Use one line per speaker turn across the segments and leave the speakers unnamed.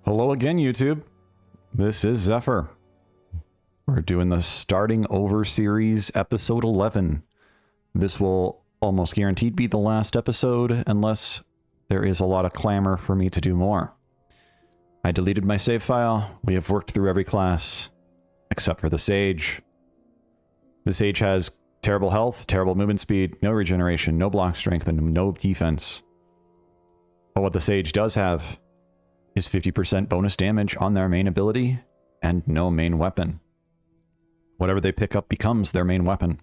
Hello again, YouTube. This is Zephyr. We're doing the Starting Over series, episode 11. This will almost guaranteed be the last episode, unless there is a lot of clamor for me to do more. I deleted my save file. We have worked through every class, except for the Sage. The Sage has terrible health, terrible movement speed, no regeneration, no block strength, and no defense. But what the Sage does have is 50% bonus damage on their main ability and no main weapon. Whatever they pick up becomes their main weapon.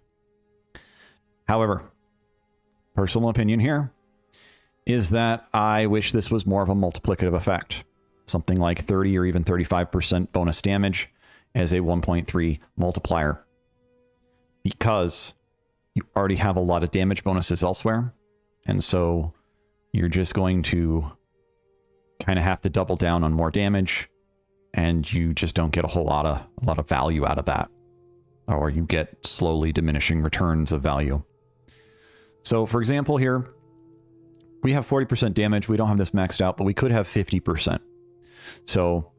However, personal opinion here is that I wish this was more of a multiplicative effect. Something like 30 or even 35% bonus damage as a 1.3 multiplier. Because you already have a lot of damage bonuses elsewhere. And so you're just going to kind of have to double down on more damage. And you just don't get a whole lot of value out of that. Or you get slowly diminishing returns of value. So for example here, we have 40% damage. We don't have this maxed out, but we could have 50%. So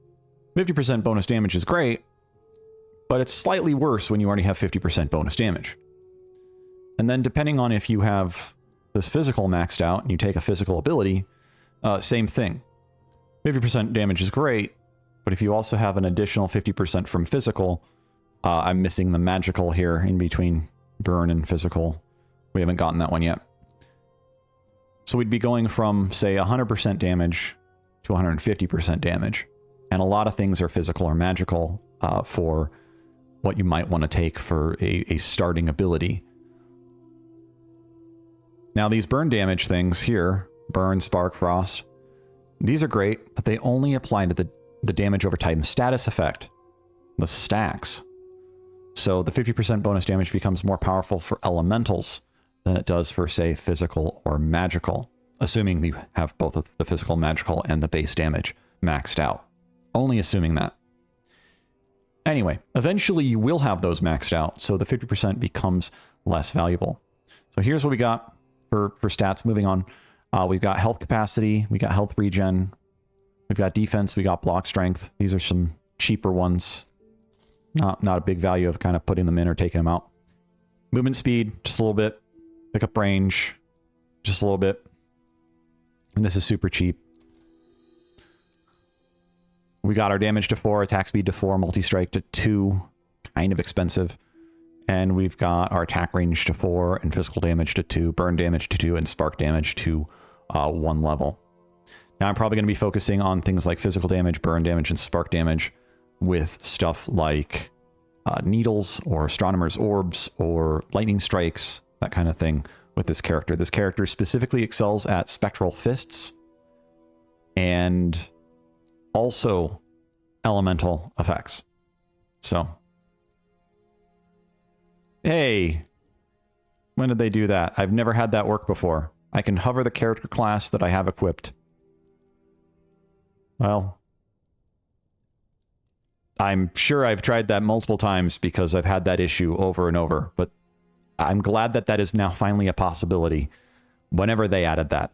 50% bonus damage is great, but it's slightly worse when you already have 50% bonus damage. And then depending on if you have this physical maxed out and you take a physical ability, same thing. 50% damage is great, but if you also have an additional 50% from physical, I'm missing the magical here in between burn and physical. We haven't gotten that one yet. So we'd be going from, say, 100% damage to 150% damage. And a lot of things are physical or magical for what you might want to take for a starting ability. Now these burn damage things here, burn, spark, frost, these are great, but they only apply to the damage over time status effect, the stacks. So the 50% bonus damage becomes more powerful for elementals than it does for, say, physical or magical, assuming you have both of the physical, magical, and the base damage maxed out. Only assuming that. Anyway, eventually you will have those maxed out, so the 50% becomes less valuable. So here's what we got for stats. Moving on, we've got health capacity, we got health regen, we've got defense, we got block strength. These are some cheaper ones. Not a big value of kind of putting them in or taking them out. Movement speed, just a little bit. Pickup range, just a little bit. And this is super cheap. We got our damage to 4, attack speed to 4, multi-strike to 2. Kind of expensive. And we've got our attack range to 4, and physical damage to 2, burn damage to 2, and spark damage to 1 level. Now I'm probably going to be focusing on things like physical damage, burn damage, and spark damage with stuff like needles or astronomer's orbs or lightning strikes, that kind of thing with this character. This character specifically excels at spectral fists and also elemental effects. So, hey, when did they do that? I've never had that work before. I can hover the character class that I have equipped. Well, I'm sure I've tried that multiple times because I've had that issue over and over, but I'm glad that that is now finally a possibility whenever they added that.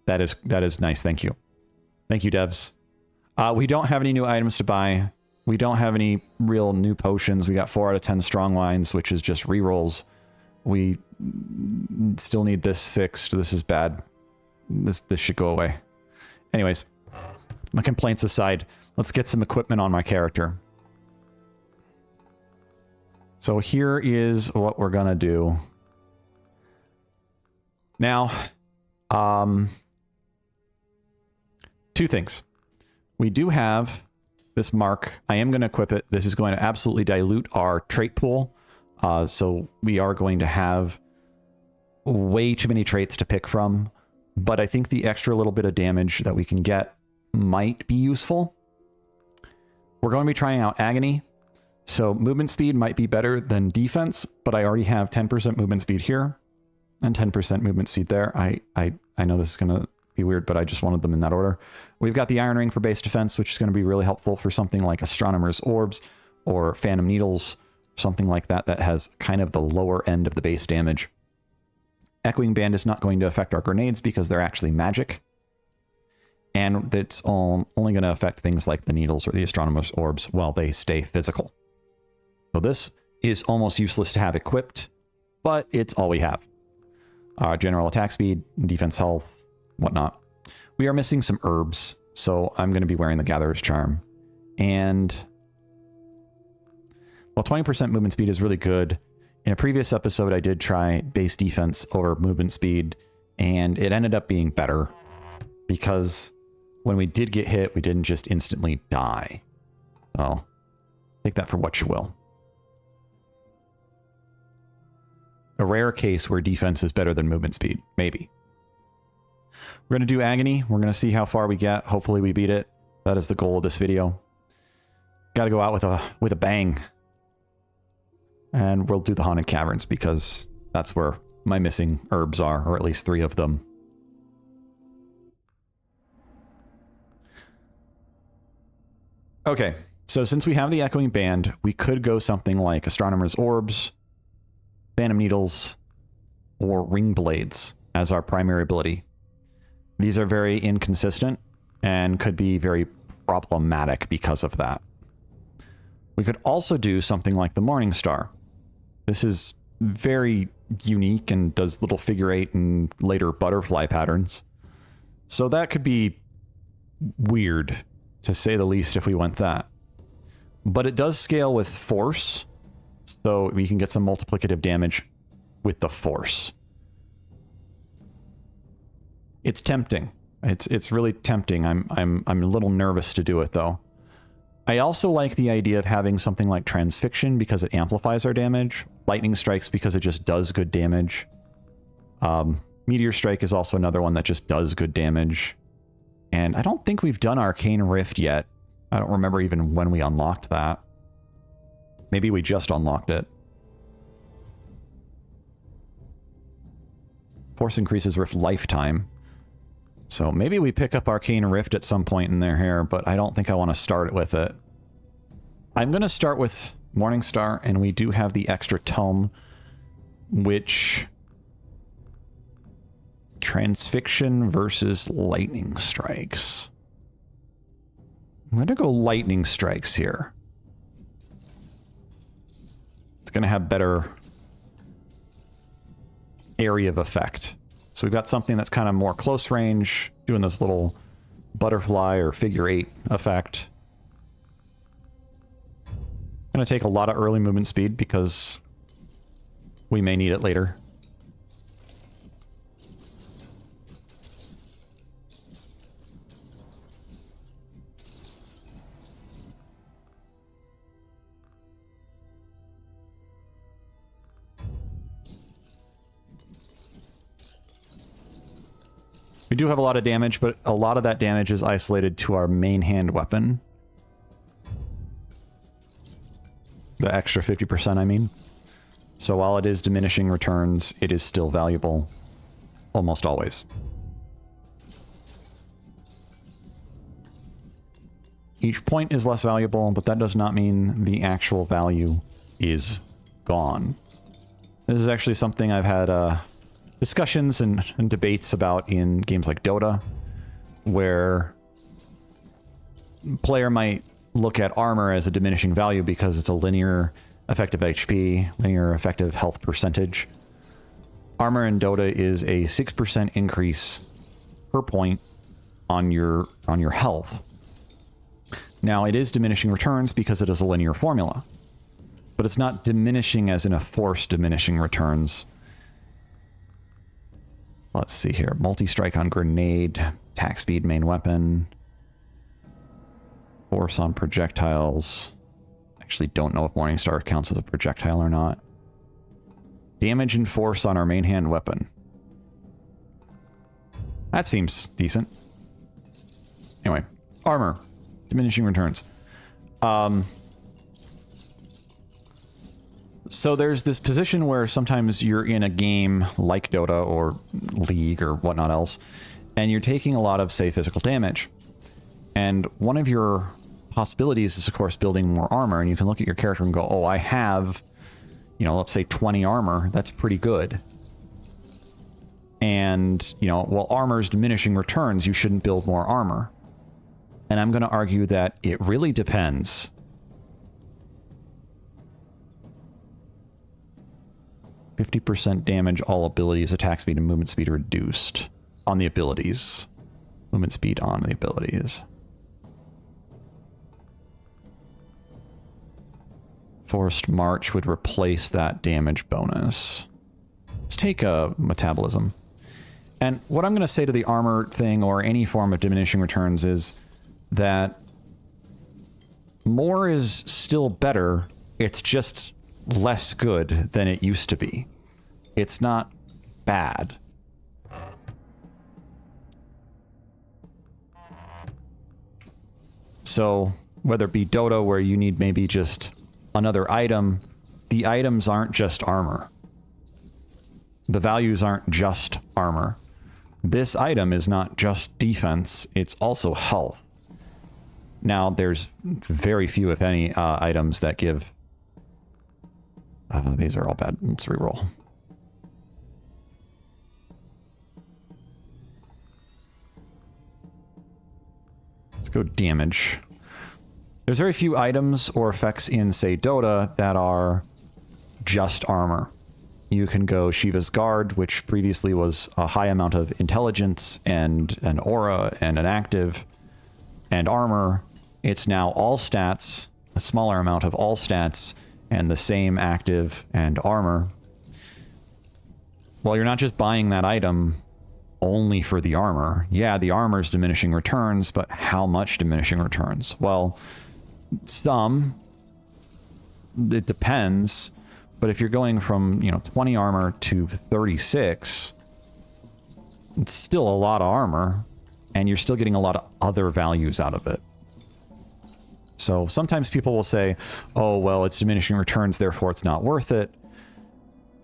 That is nice. Thank you. Thank you, devs. We don't have any new items to buy. We don't have any real new potions. We got 4 out of 10 strong wines, which is just rerolls. We still need this fixed. This is bad. This should go away. Anyways, my complaints aside, let's get some equipment on my character. So here is what we're gonna do. Now, 2 things. We do have this mark. I am going to equip it. This is going to absolutely dilute our trait pool. So we are going to have way too many traits to pick from. But I think the extra little bit of damage that we can get might be useful. We're going to be trying out Agony. So movement speed might be better than defense, but I already have 10% movement speed here and 10% movement speed there. I know this is going to be weird, but I just wanted them in that order. We've got the Iron Ring for base defense, which is going to be really helpful for something like Astronomer's Orbs or Phantom Needles, something like that that has kind of the lower end of the base damage. Echoing Band is not going to affect our grenades because they're actually magic. And it's only going to affect things like the needles or the astronomer's orbs while they stay physical. So this is almost useless to have equipped, but it's all we have. General attack speed, defense health, whatnot. We are missing some herbs, so I'm going to be wearing the Gatherer's Charm. And, well, 20% movement speed is really good. In a previous episode, I did try base defense over movement speed, and it ended up being better because when we did get hit, we didn't just instantly die. So, take that for what you will. A rare case where defense is better than movement speed, maybe. We're going to do Agony. We're going to see how far we get. Hopefully we beat it. That is the goal of this video. Got to go out with a bang. And we'll do the Haunted Caverns because that's where my missing herbs are, or at least 3 of them. Okay, so since we have the Echoing Band, we could go something like Astronomer's Orbs, Phantom Needles, or Ring Blades as our primary ability. These are very inconsistent and could be very problematic because of that. We could also do something like the Morning Star. This is very unique and does little figure 8 and later butterfly patterns. So that could be weird, to say the least, if we went that. But it does scale with force, so we can get some multiplicative damage with the force. It's tempting. It's really tempting. I'm a little nervous to do it though. I also like the idea of having something like Transfixion because it amplifies our damage. Lightning Strikes because it just does good damage. Meteor Strike is also another one that just does good damage. And I don't think we've done Arcane Rift yet. I don't remember even when we unlocked that. Maybe we just unlocked it. Force increases Rift lifetime. So maybe we pick up Arcane Rift at some point in their hair, but I don't think I want to start with it. I'm going to start with Morning Star, and we do have the extra tome, which... Transfixion versus Lightning Strikes. I'm going to go Lightning Strikes here. It's going to have better area of effect. So we've got something that's kind of more close range, doing this little butterfly or figure 8 effect. Going to take a lot of early movement speed because we may need it later. We do have a lot of damage, but a lot of that damage is isolated to our main hand weapon. The extra 50%, I mean. So while it is diminishing returns, it is still valuable. Almost always. Each point is less valuable, but that does not mean the actual value is gone. This is actually something I've had discussions and debates about in games like Dota, where player might look at armor as a diminishing value because it's a linear effective HP, linear effective health percentage. Armor in Dota is a 6% increase per point on your health. Now, it is diminishing returns because it is a linear formula, but it's not diminishing as in a force diminishing returns. Let's see here. Multi-strike on grenade, attack speed main weapon, force on projectiles. Actually don't know if Morningstar counts as a projectile or not. Damage and force on our main hand weapon. That seems decent. Anyway, armor, diminishing returns. So there's this position where sometimes you're in a game like Dota or League or whatnot else, and you're taking a lot of, say, physical damage. And one of your possibilities is, of course, building more armor, and you can look at your character and go, oh, I have, you know, let's say 20 armor. That's pretty good. And, you know, well, armor's diminishing returns. You shouldn't build more armor. And I'm going to argue that it really depends. %, damage, all abilities, attack speed, and movement speed reduced on the abilities. Movement speed on the abilities. Forced March would replace that damage bonus. Let's take a metabolism. And what I'm going to say to the armor thing or any form of diminishing returns is that more is still better. It's just less good than it used to be. It's not bad. So whether it be Dota where you need maybe just another item, the items aren't just armor. The values aren't just armor. This item is not just defense, it's also health. Now, there's very few, if any, items that give... these are all bad. Let's reroll. Let's go damage. There's very few items or effects in, say, Dota that are just armor. You can go Shiva's Guard, which previously was a high amount of intelligence and an aura and an active and armor. It's now all stats, a smaller amount of all stats, and the same active and armor. Well, you're not just buying that item only for the armor. Yeah, the armor's diminishing returns, but how much diminishing returns? Well, some. It depends. But if you're going from, 20 armor to 36, it's still a lot of armor, and you're still getting a lot of other values out of it. So sometimes people will say, oh, well, it's diminishing returns, therefore it's not worth it.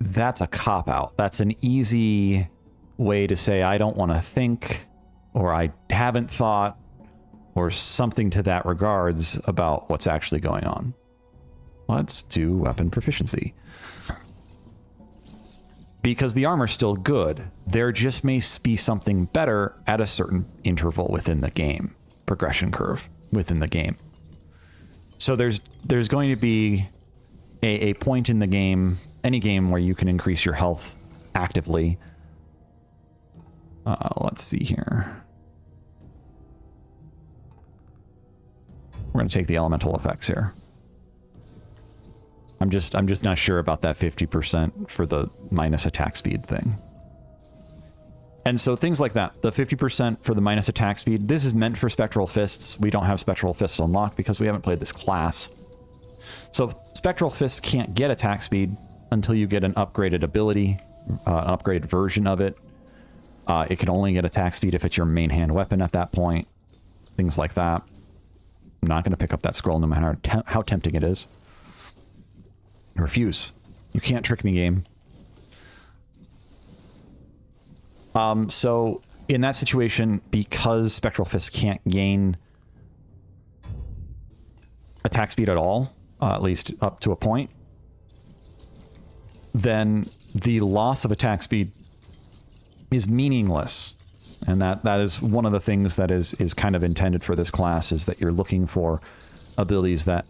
That's a cop-out. That's an easy way to say, I don't want to think, or I haven't thought, or something to that regards about what's actually going on. Let's do weapon proficiency. Because the armor's still good, there just may be something better at a certain interval within the game. Progression curve within the game. So there's going to be a point in the game, any game, where you can increase your health actively. Let's see here. We're going to take the elemental effects here. I'm just not sure about that 50% for the minus attack speed thing. And so things like that, the 50% for the minus attack speed, this is meant for Spectral Fists. We don't have Spectral Fists unlocked because we haven't played this class. So Spectral Fists can't get attack speed until you get an upgraded ability, an upgraded version of it. It can only get attack speed if it's your main hand weapon at that point. Things like that. I'm not going to pick up that scroll no matter how tempting it is. I refuse. You can't trick me, game. So in that situation, because Spectral Fist can't gain attack speed at all, at least up to a point, then the loss of attack speed is meaningless. And that is one of the things that is kind of intended for this class, is that you're looking for abilities that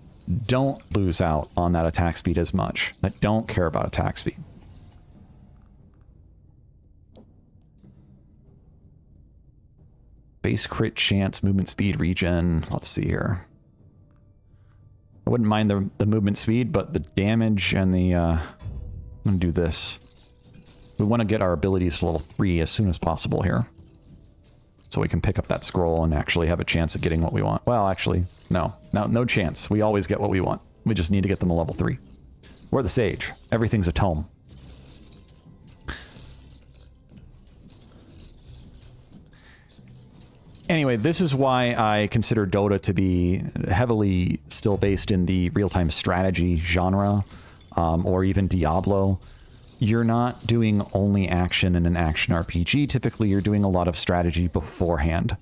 don't lose out on that attack speed as much, that don't care about attack speed. Base crit chance, movement speed, regen. Let's see here. I wouldn't mind the movement speed, but the damage and the... I'm going to do this. We want to get our abilities to level 3 as soon as possible here. So we can pick up that scroll and actually have a chance at getting what we want. Well, actually, no. No chance. We always get what we want. We just need to get them to level 3. We're the Sage. Everything's a tome. Anyway, this is why I consider Dota to be heavily still based in the real-time strategy genre, or even Diablo. You're not doing only action in an action RPG. Typically, you're doing a lot of strategy beforehand.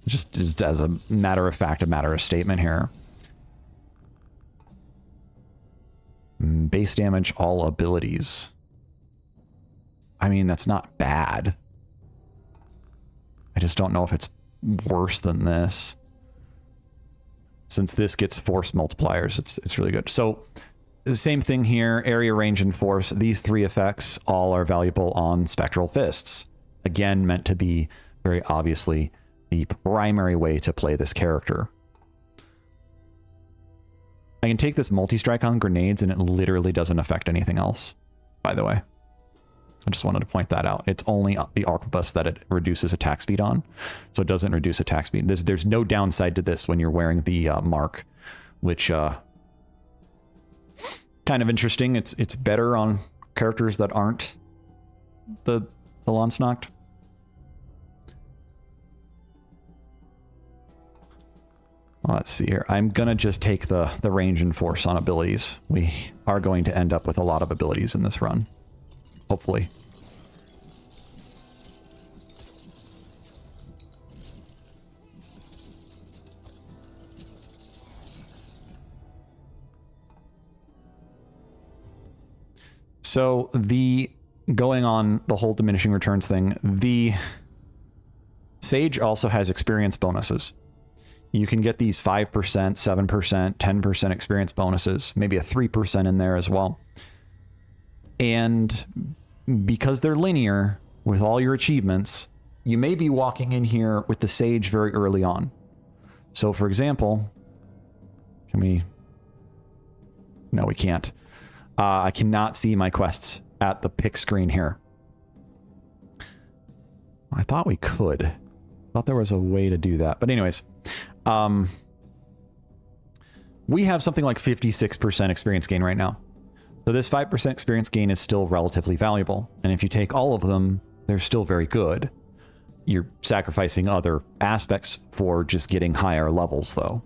Just as a matter of fact, a matter of statement here. Base damage, all abilities. I mean, that's not bad. I just don't know if it's worse than this. since this gets force multipliers, it's really good. So the same thing here, area, range, and force. These 3 effects all are valuable on Spectral Fists. Again, meant to be very obviously the primary way to play this character. I can take this multi-strike on grenades and it literally doesn't affect anything else, by the way. I just wanted to point that out. It's only the arquebus that it reduces attack speed on, so it doesn't reduce attack speed. There's no downside to this when you're wearing the mark, which kind of interesting. It's better on characters that aren't the Landsnacht. Let's see here. I'm gonna just take the range and force on abilities. We are going to end up with a lot of abilities in this run. Hopefully. So going on the whole diminishing returns thing, the Sage also has experience bonuses. You can get these 5%, 7%, 10% experience bonuses, maybe a 3% in there as well. And because they're linear with all your achievements, you may be walking in here with the Sage very early on. So for example, can we... No, we can't. I cannot see my quests at the pick screen here. I thought we could. I thought there was a way to do that. But anyways, we have something like 56% experience gain right now. So this 5% experience gain is still relatively valuable. And if you take all of them, they're still very good. You're sacrificing other aspects for just getting higher levels, though.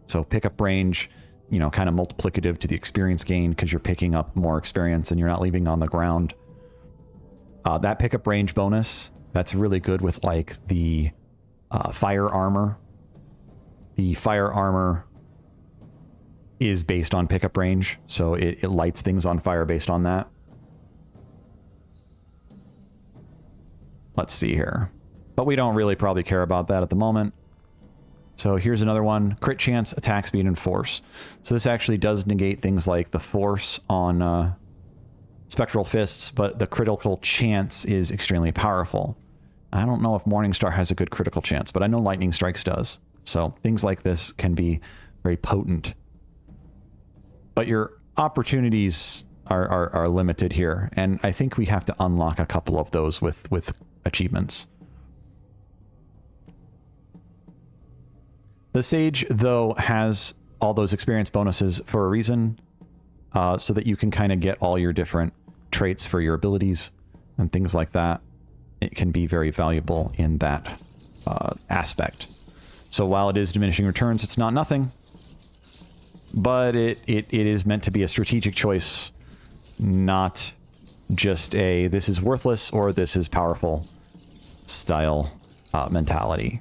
So pickup range, you know, kind of multiplicative to the experience gain because you're picking up more experience and you're not leaving on the ground. That pickup range bonus, that's really good with like the fire armor. The fire armor is based on pickup range, so it lights things on fire based on that. Let's see here. But we don't really probably care about that at the moment. So here's another one. Crit chance, attack speed, and force. So this actually does negate things like the force on Spectral Fists, but the critical chance is extremely powerful. I don't know if Morningstar has a good critical chance, but I know Lightning Strikes does. So things like this can be very potent. But your opportunities are limited here, and I think we have to unlock a couple of those with achievements. The Sage, though, has all those experience bonuses for a reason, so that you can kind of get all your different traits for your abilities and things like that. It can be very valuable in that aspect. So while it is diminishing returns, it's not nothing, but it is meant to be a strategic choice, not just a this is worthless or this is powerful style mentality.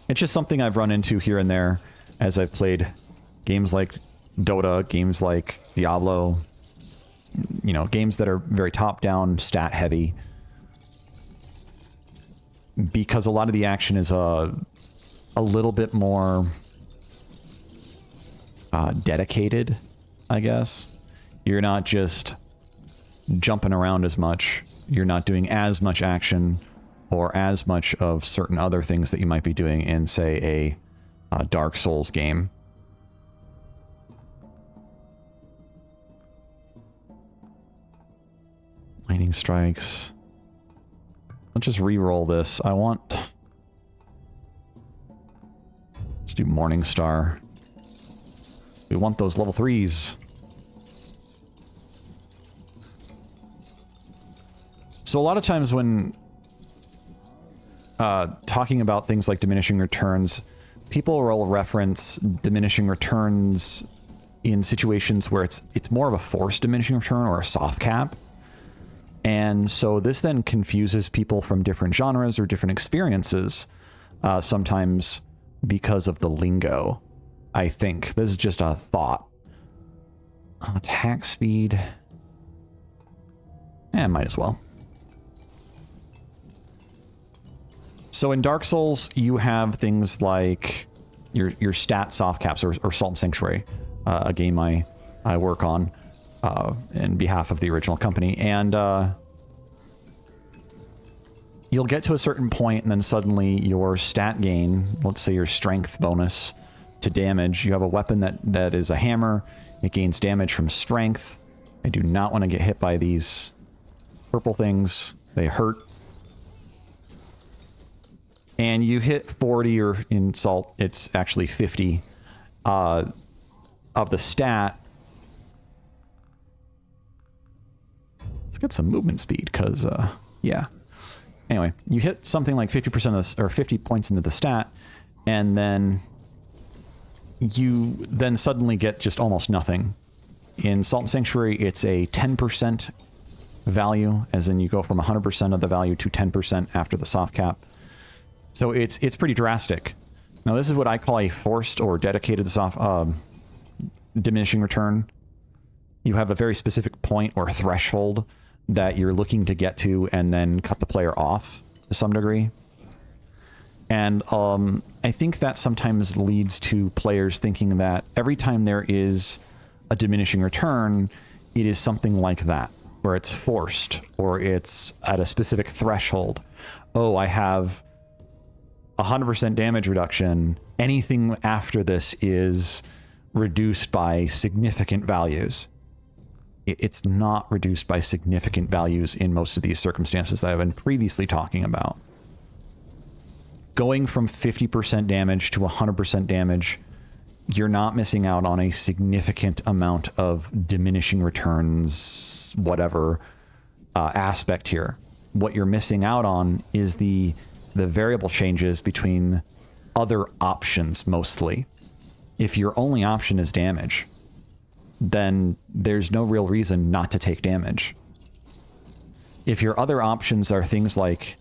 It's just something I've run into here and there as I've played games like Dota, games like Diablo, you know, games that are very top-down, stat-heavy. Because a lot of the action is a little bit more dedicated, I guess. You're not just jumping around as much. You're not doing as much action or as much of certain other things that you might be doing in, say, a Dark Souls game. Lightning Strikes. Let's just re-roll this. Let's do Morningstar. We want those level 3s. So a lot of times when talking about things like diminishing returns, people will reference diminishing returns in situations where it's more of a forced diminishing return or a soft cap. And so this then confuses people from different genres or different experiences, sometimes because of the lingo, I think. This is just a thought. Attack speed. Might as well. So in Dark Souls, you have things like your stat soft caps, or Salt and Sanctuary, a game I work on in behalf of the original company, and you'll get to a certain point, and then suddenly your stat gain, let's say your strength bonus to damage, you have a weapon that is a hammer, it gains damage from strength. I do not want to get hit by these purple things, they hurt. And you hit 40, or in Salt, it's actually 50 of the stat. Let's get some movement speed, because, yeah. Anyway, you hit something like 50% of this, or 50 points into the stat, and then you then suddenly get just almost nothing. In Salt and Sanctuary, it's a 10% value, as in you go from 100% of the value to 10% after the soft cap. So it's pretty drastic. Now, this is what I call a forced or dedicated diminishing return. You have a very specific point or threshold that you're looking to get to, and then cut the player off to some degree. And I think that sometimes leads to players thinking that every time there is a diminishing return, it is something like that, where it's forced, or it's at a specific threshold. Oh, I have 100% damage reduction. Anything after this is reduced by significant values. It's not reduced by significant values in most of these circumstances that I've been previously talking about. Going from 50% damage to 100% damage, you're not missing out on a significant amount of diminishing returns, whatever aspect here. What you're missing out on is the variable changes between other options, mostly. If your only option is damage, then there's no real reason not to take damage. If your other options are things like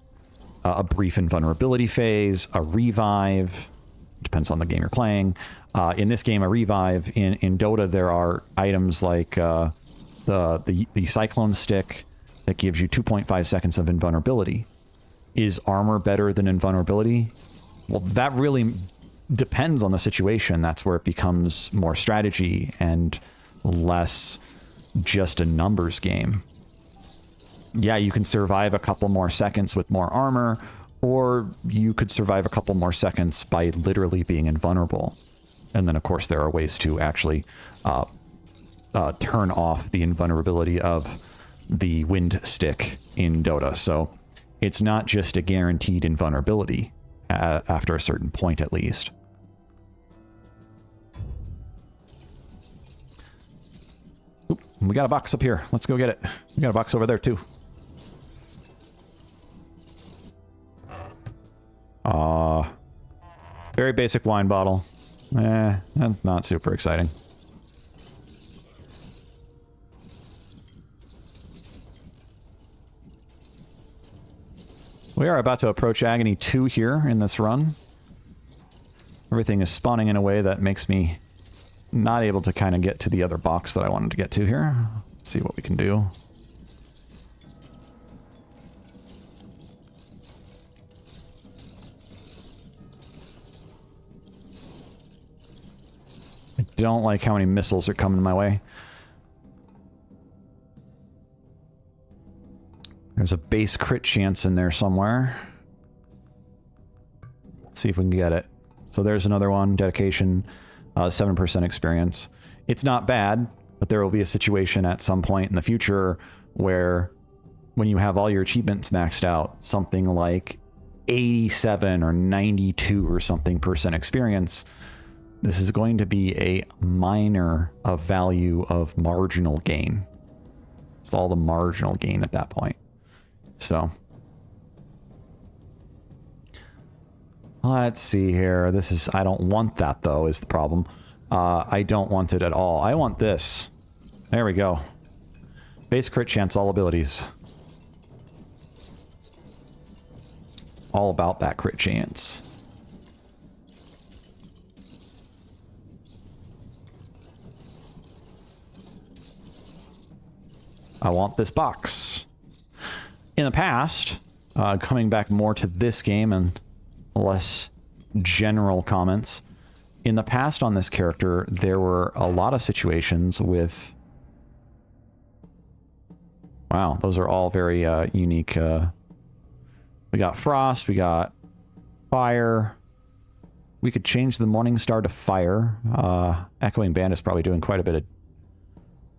a brief invulnerability phase, a revive, depends on the game you're playing. In this game, a revive. In Dota, there are items like the Cyclone Stick that gives you 2.5 seconds of invulnerability. Is armor better than invulnerability? Well, that really depends on the situation. That's where it becomes more strategy and less just a numbers game. Yeah, you can survive a couple more seconds with more armor, or you could survive a couple more seconds by literally being invulnerable. And then, of course, there are ways to actually turn off the invulnerability of the wind stick in Dota. So it's not just a guaranteed invulnerability after a certain point, at least. Oop, we got a box up here. Let's go get it. We got a box over there, too. Very basic wine bottle. That's not super exciting. We are about to approach Agony 2 here in this run. Everything is spawning in a way that makes me not able to kind of get to the other box that I wanted to get to here. Let's see what we can do. I don't like how many missiles are coming my way. There's a base crit chance in there somewhere. Let's see if we can get it. So there's another one, dedication, 7% experience. It's not bad, but there will be a situation at some point in the future where when you have all your achievements maxed out, something like 87 or 92 or something % experience, this is going to be a minor of value of marginal gain. It's all the marginal gain at that point. So let's see here. This is, I don't want that though, is the problem. I don't want it at all. I want this. There we go. Base crit chance, all abilities. All about that crit chance. I want this box. In the past, coming back more to this game and less general comments, in the past on this character, there were a lot of situations with... Wow, those are all very unique. We got frost, we got fire. We could change the Morning Star to fire. Echoing Band is probably doing quite a bit of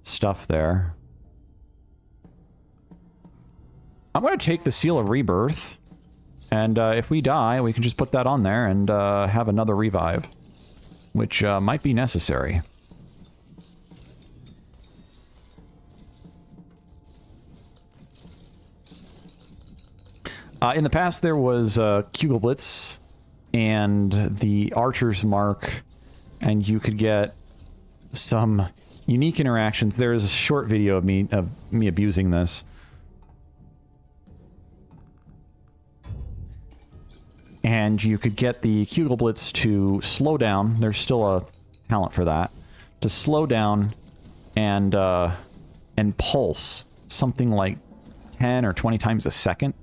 stuff there. I'm going to take the Seal of Rebirth. And if we die, we can just put that on there and have another revive. Which might be necessary. In the past, there was Kugelblitz and the Archer's Mark, and you could get some unique interactions. There is a short video of me abusing this. And you could get the Kugelblitz to slow down. There's still a talent for that. To slow down and pulse something like 10 or 20 times a second.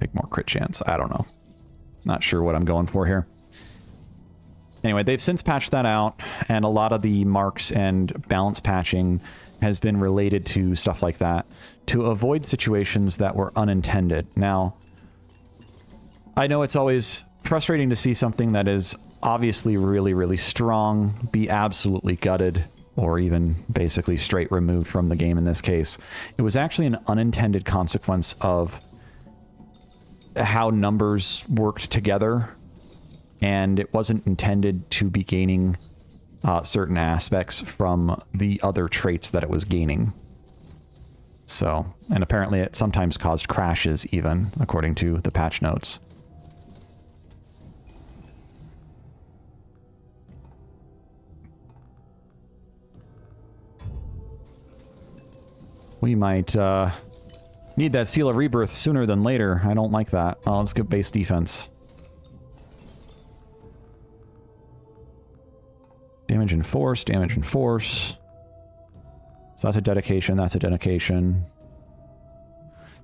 Take more crit chance. I don't know. Not sure what I'm going for here. Anyway, they've since patched that out, and a lot of the marks and balance patching has been related to stuff like that, to avoid situations that were unintended. Now, I know it's always frustrating to see something that is obviously really, really strong be absolutely gutted, or even basically straight removed from the game in this case. It was actually an unintended consequence of how numbers worked together, and it wasn't intended to be gaining certain aspects from the other traits that it was gaining. So, and apparently it sometimes caused crashes even, according to the patch notes. We might need that Seal of Rebirth sooner than later. I don't like that. Oh, let's get base defense. Damage and force, damage and force. So that's a dedication, that's a dedication.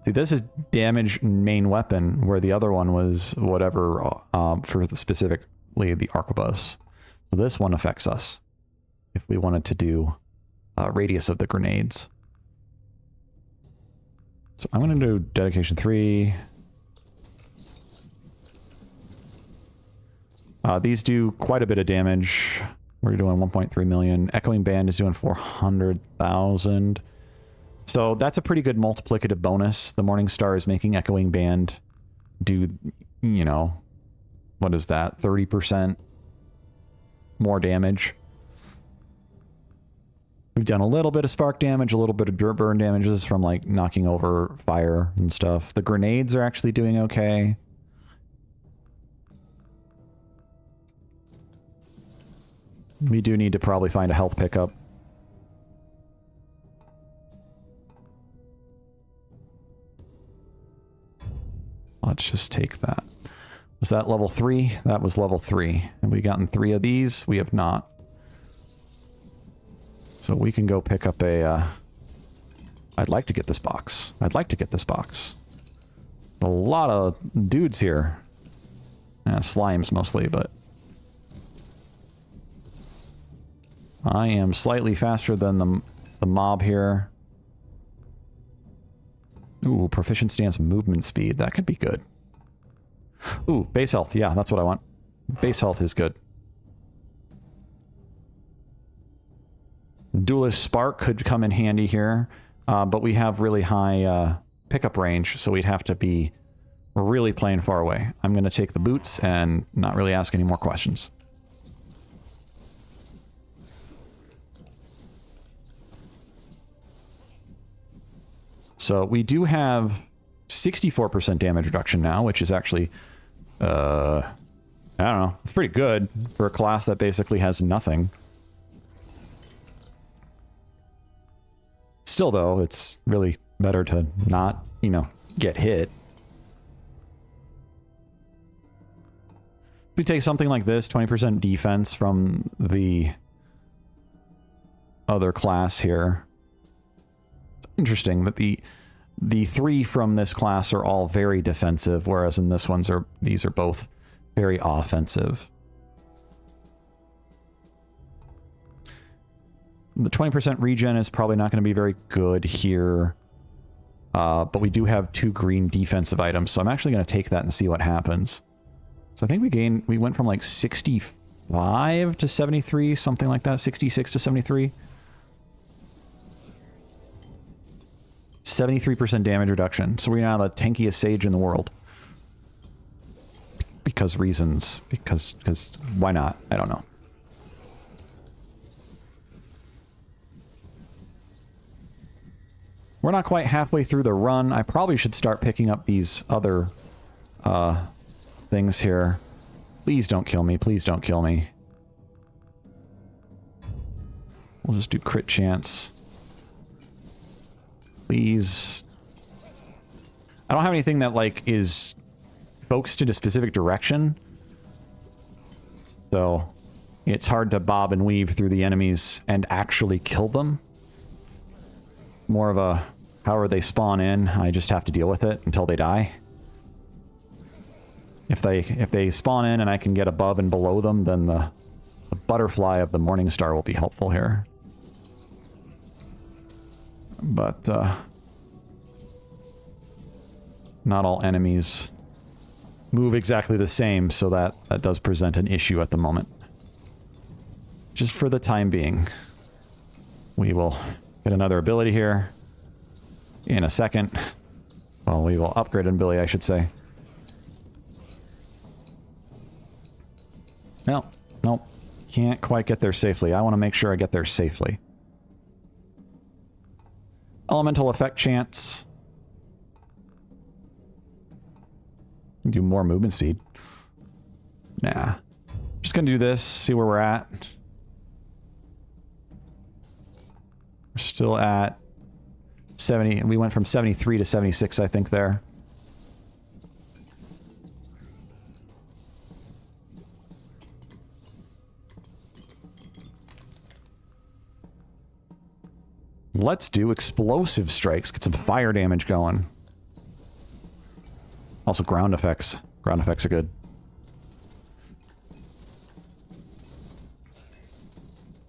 See, this is damage main weapon, where the other one was whatever for specifically the arquebus. So this one affects us if we wanted to do radius of the grenades. So I'm going to do dedication 3. These do quite a bit of damage. We're doing 1.3 million. Echoing Band is doing 400,000. So that's a pretty good multiplicative bonus. The Morning Star is making Echoing Band do, you know, what is that? 30% more damage. We've done a little bit of spark damage, a little bit of dirt burn damages from like knocking over fire and stuff. The grenades are actually doing okay. We do need to probably find a health pickup. Let's just take that. Was that level 3? That was level 3. Have we gotten 3 of these? We have not. So we can go pick up a... I'd like to get this box. I'd like to get this box. A lot of dudes here. Slimes mostly, but... I am slightly faster than the mob here. Ooh, proficient stance movement speed. That could be good. Ooh, base health. Yeah, that's what I want. Base health is good. Duelist Spark could come in handy here, but we have really high pickup range, so we'd have to be really playing far away. I'm going to take the boots and not really ask any more questions. So we do have 64% damage reduction now, which is actually, I don't know, it's pretty good for a class that basically has nothing. Still, though, it's really better to not, you know, get hit. We take something like this, 20% defense from the other class here. It's interesting that the The 3 from this class are all very defensive, whereas in this one's these are both very offensive. The 20% regen is probably not going to be very good here. But we do have 2 green defensive items, so I'm actually going to take that and see what happens. So I think we went from like 65 to 73, something like that, 66 to 73. 73% damage reduction. So we're now the tankiest sage in the world. Because reasons. Because why not? I don't know. We're not quite halfway through the run. I probably should start picking up these other things here. Please don't kill me. Please don't kill me. We'll just do crit chance. Please. I don't have anything that, like, is focused in a specific direction. So, it's hard to bob and weave through the enemies and actually kill them. It's more of a, however they spawn in, I just have to deal with it until they die. If they spawn in and I can get above and below them, then the butterfly of the Morning Star will be helpful here. But, not all enemies move exactly the same, so that does present an issue at the moment. Just for the time being. We will get another ability here in a second. Well, we will upgrade an ability, I should say. Nope. Can't quite get there safely. I want to make sure I get there safely. Elemental effect chance. Do more movement speed. Nah. Just gonna do this, see where we're at. We're still at 70, and we went from 73 to 76, I think, there. Let's do explosive strikes. Get some fire damage going. Also ground effects. Ground effects are good.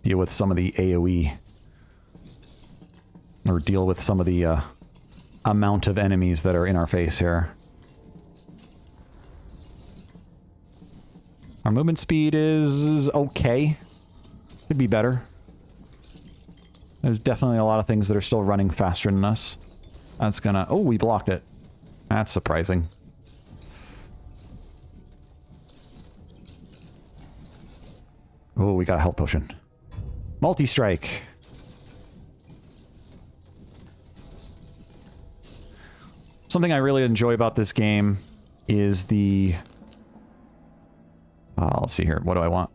Deal with some of the AoE. Or deal with some of the amount of enemies that are in our face here. Our movement speed is okay. Could be better. There's definitely a lot of things that are still running faster than us. That's gonna... Oh, we blocked it. That's surprising. Oh, we got a health potion. Multi-strike. Something I really enjoy about this game is the... let's see here. What do I want?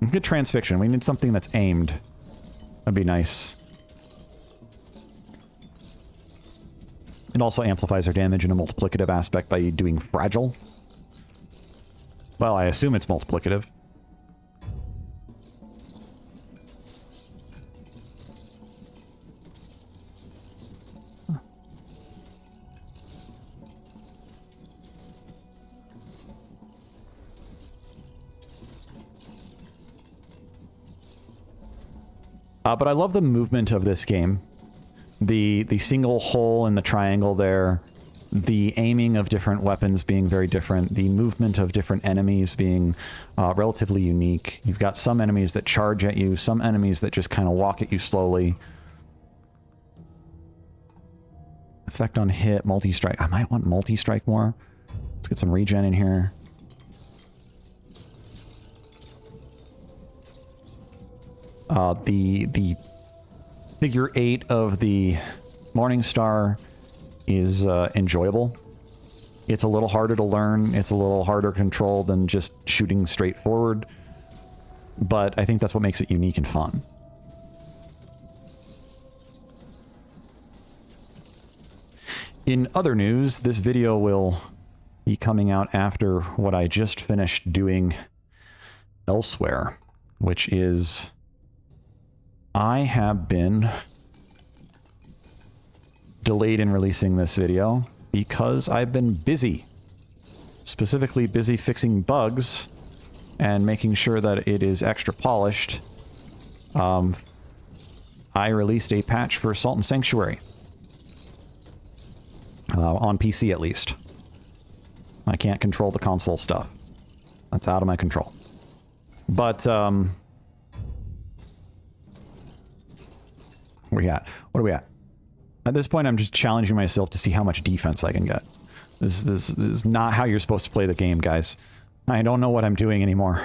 Let's get transfixion. We need something that's aimed. That'd be nice. It also amplifies our damage in a multiplicative aspect by doing fragile. Well, I assume it's multiplicative. But I love the movement of this game. The single hole in the triangle there, the aiming of different weapons being very different, the movement of different enemies being relatively unique. You've got some enemies that charge at you, some enemies that just kind of walk at you slowly. Effect on hit, multi-strike. I might want multi-strike more. Let's get some regen in here. The figure 8 of the Morning Star is enjoyable. It's a little harder to learn. It's a little harder to control than just shooting straight forward. But I think that's what makes it unique and fun. In other news, this video will be coming out after what I just finished doing elsewhere, which is... I have been delayed in releasing this video because I've been busy. Specifically busy fixing bugs and making sure that it is extra polished. I released a patch for Salt and Sanctuary. On PC at least. I can't control the console stuff. That's out of my control. But, where we at? What are we at? At this point, I'm just challenging myself to see how much defense I can get. This is not how you're supposed to play the game, guys. I don't know what I'm doing anymore.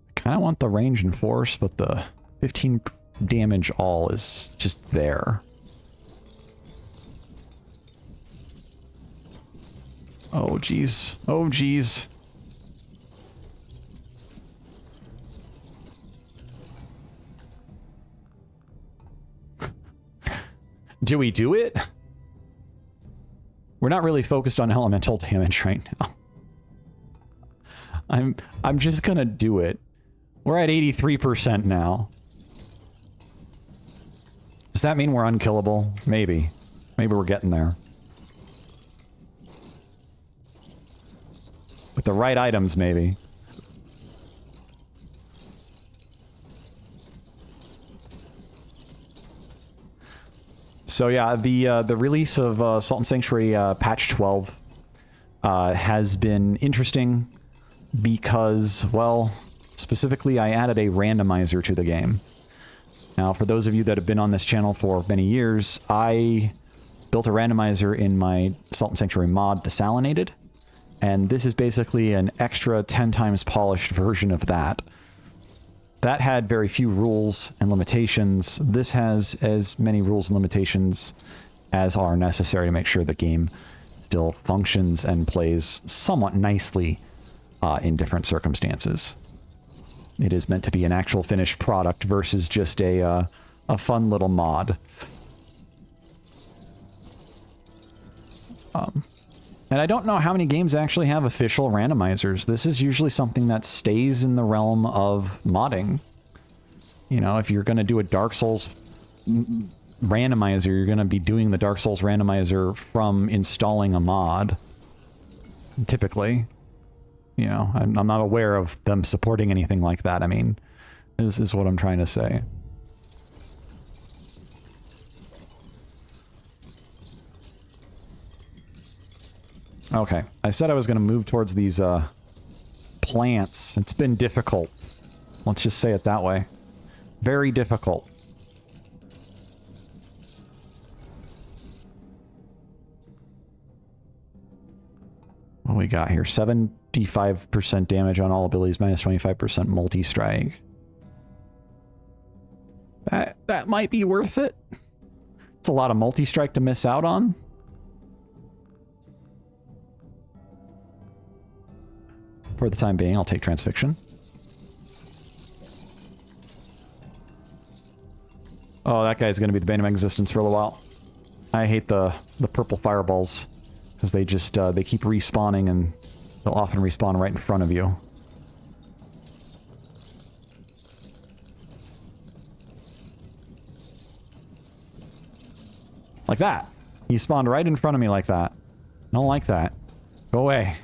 I kind of want the range and force, but the 15 damage all is just there. Oh, jeez. Oh, jeez. Do we do it? We're not really focused on elemental damage right now. I'm just gonna do it. We're at 83% now. Does that mean we're unkillable? Maybe. Maybe we're getting there. With the right items, maybe. So yeah, the release of Salt and Sanctuary patch 12 has been interesting because, well, specifically I added a randomizer to the game. Now, for those of you that have been on this channel for many years, I built a randomizer in my Salt and Sanctuary mod, Desalinated, and this is basically an extra 10 times polished version of that. That had very few rules and limitations. This has as many rules and limitations as are necessary to make sure the game still functions and plays somewhat nicely in different circumstances. It is meant to be an actual finished product versus just a fun little mod. And I don't know how many games actually have official randomizers. This is usually something that stays in the realm of modding. You know, if you're going to do a Dark Souls randomizer, you're going to be doing the Dark Souls randomizer from installing a mod. Typically. You know, I'm not aware of them supporting anything like that. I mean, this is what I'm trying to say. Okay, I said I was going to move towards these plants. It's been difficult. Let's just say it that way. Very difficult. What do we got here? 75% damage on all abilities, minus 25% multi-strike. That might be worth it. It's a lot of multi-strike to miss out on. For the time being, I'll take Transfixion. Oh, that guy's going to be the bane of my existence for a little while. I hate the purple fireballs. Because they just, they keep respawning and they'll often respawn right in front of you. Like that. He spawned right in front of me like that. I don't like that. Go away.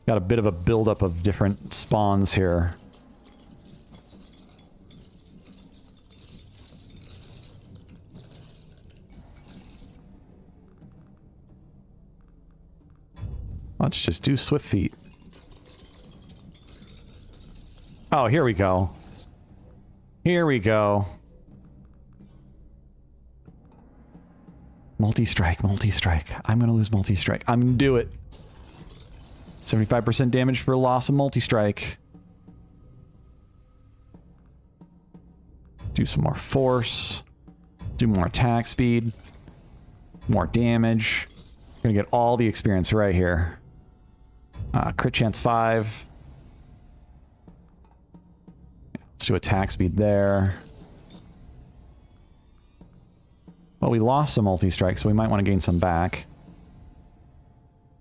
Got a bit of a buildup of different spawns here. Let's just do Swift Feet. Oh, here we go. Here we go. Multi-strike, multi-strike. I'm gonna lose multi-strike. I'm gonna do it. 75% damage for loss of multi-strike. Do some more force. Do more attack speed. More damage. Gonna get all the experience right here. Crit chance 5. Let's do attack speed there. Well, we lost some multi-strike, so we might want to gain some back.